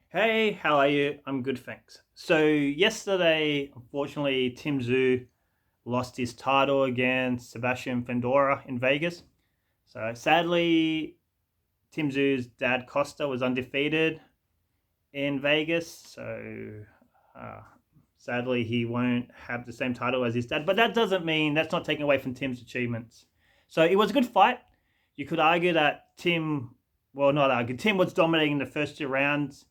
Hey, how are you? I'm good, thanks. So yesterday, unfortunately, Tszyu lost his title against Sebastian Fendora in Vegas. So sadly, Tszyu's dad Costa was undefeated in Vegas. So uh, sadly, he won't have the same title as his dad. But that doesn't mean that's not taking away from Tim's achievements. So it was a good fight. You could argue that not argue, Tim was dominating the first two rounds,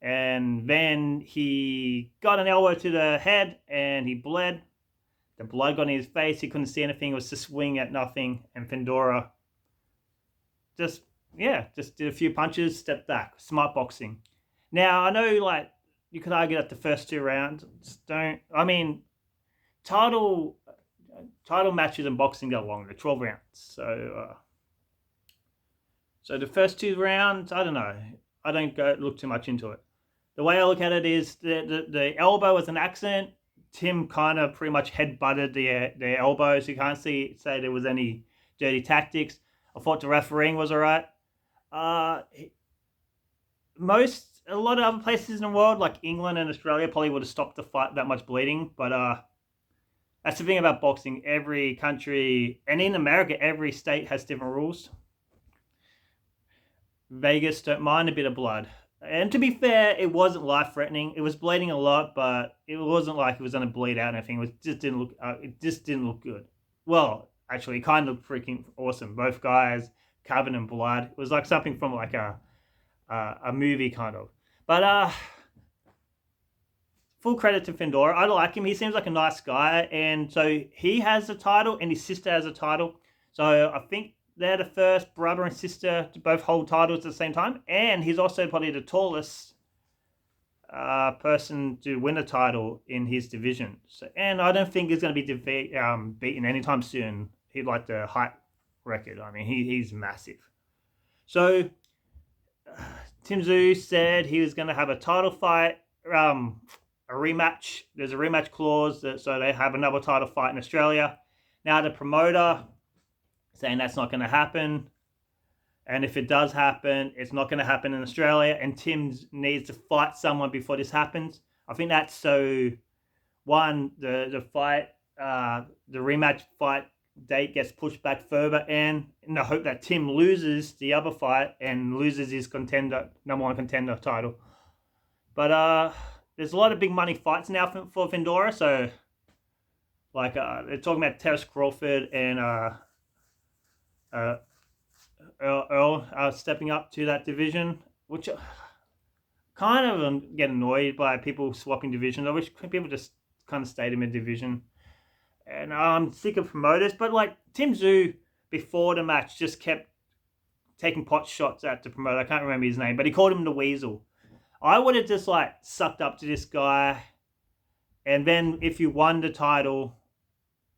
and then he got an elbow to the head and he bled. The blood got in his face. He couldn't see anything. It was just swing at nothing. And Fendora just, just did a few punches, stepped back. Smart boxing. Now, I know, you could argue that the first two rounds don't. I mean, title title matches in boxing go longer, 12 rounds. So the first two rounds, I don't know. I don't go look too much into it. The way I look at it is the elbow was an accident. Tim kind of pretty much head butted the elbows. You can't say there was any dirty tactics. I thought the refereeing was all right. Uh, a lot of other places in the world, like England and Australia, probably would have stopped the fight that much bleeding. But that's the thing about boxing. Every country, and in America, every state has different rules. Vegas don't mind a bit of blood. And to be fair, it wasn't life threatening. It was bleeding a lot, but it wasn't like it was going to bleed out or anything. It just didn't look good. Well, actually, it kind of looked freaking awesome. Both guys covered in blood. It was like something from like a movie kind of. But full credit to Fendora. I like him. He seems like a nice guy, and so he has a title, and his sister has a title. So I think they're the first brother and sister to both hold titles at the same time, and he's also probably the tallest person to win a title in his division. So, and I don't think he's going to be beaten anytime soon. He'd like the height record. I mean, he's massive. So Tszyu said he was going to have a title fight, a rematch. There's a rematch clause, so they have another title fight in Australia. Now the promoter saying that's not going to happen. And if it does happen, it's not going to happen in Australia. And Tim needs to fight someone before this happens. I think that's so. One, the rematch fight date gets pushed back further, and in the hope that Tim loses the other fight and loses his number one contender title. But there's a lot of big money fights now for Fendora. So, they're talking about Terence Crawford and Earl stepping up to that division, which kind of get annoyed by people swapping divisions. I wish people just kind of stayed in a division. And I'm sick of promoters, but like Tszyu before the match just kept taking pot shots at the promoter. I can't remember his name, but he called him the Weasel. I would have just sucked up to this guy, and then if you won the title,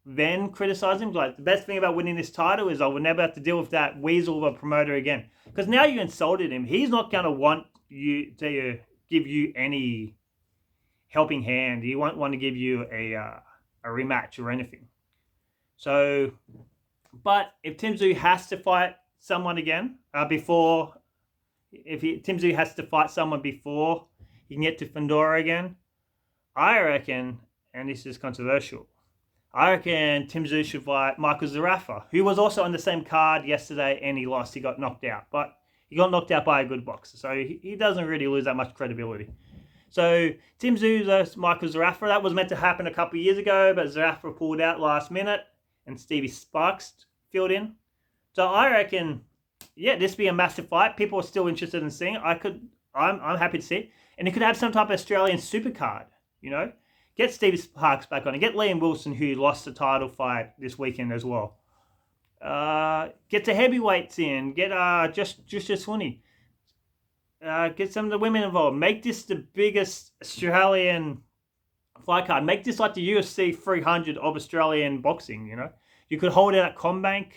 then criticize him. Like, the best thing about winning this title is I will never have to deal with that weasel of a promoter again. Because now you insulted him. He's not going to want you to give you any helping hand. He won't want to give you a rematch or anything. So, but if Tszyu has to fight someone again before he can get to Fendora again, I reckon, and this is controversial, I reckon Tszyu should fight Michael Zerafa, who was also on the same card yesterday, and he lost. He got knocked out, but he got knocked out by a good boxer, so he doesn't really lose that much credibility. So Tszyu versus Michael Zerafa, that was meant to happen a couple of years ago, but Zerafa pulled out last minute, and Stevie Sparks filled in. So I reckon, this be a massive fight. People are still interested in seeing it. I'm happy to see it, and it could have some type of Australian supercard, Get Stevie Sparks back on and get Liam Wilson, who lost the title fight this weekend as well. Get the heavyweights in. Get just Sweeney. Get some of the women involved. Make this the biggest Australian fight card. Make this like the UFC 300 of Australian boxing, You could hold it at Combank.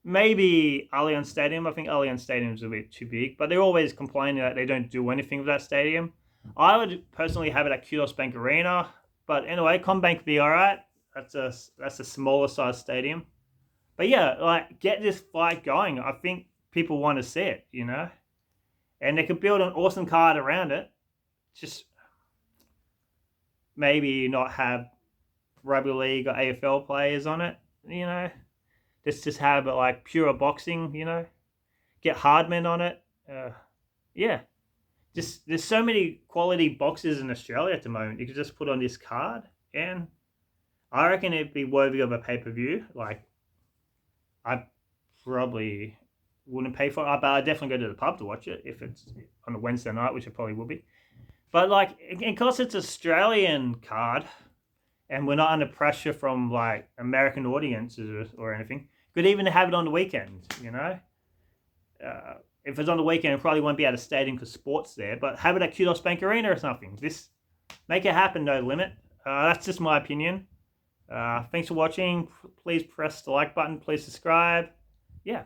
Maybe Allianz Stadium. I think Allianz Stadium is a bit too big, but they're always complaining that they don't do anything with that stadium. I would personally have it at Kudos Bank Arena, but anyway, Combank would be all right. That's a smaller size stadium. But get this fight going. I think people want to see it, and they could build an awesome card around it. Just maybe not have rugby league or AFL players on it. Just have it like pure boxing. Get Hardman on it. Yeah, just there's so many quality boxers in Australia at the moment. You could just put on this card, and I reckon it'd be worthy of a pay-per-view. Like, I probably wouldn't pay for it, but I'd definitely go to the pub to watch it if it's on a Wednesday night, which it probably will be. But, like, because it's Australian card, and we're not under pressure from, like, American audiences or anything, could even have it on the weekend, if it's on the weekend, it probably won't be at a stadium because sport's there, but have it at Kudos Bank Arena or something. Make it happen, no limit. That's just my opinion. Thanks for watching. Please press the like button. Please subscribe. Yeah.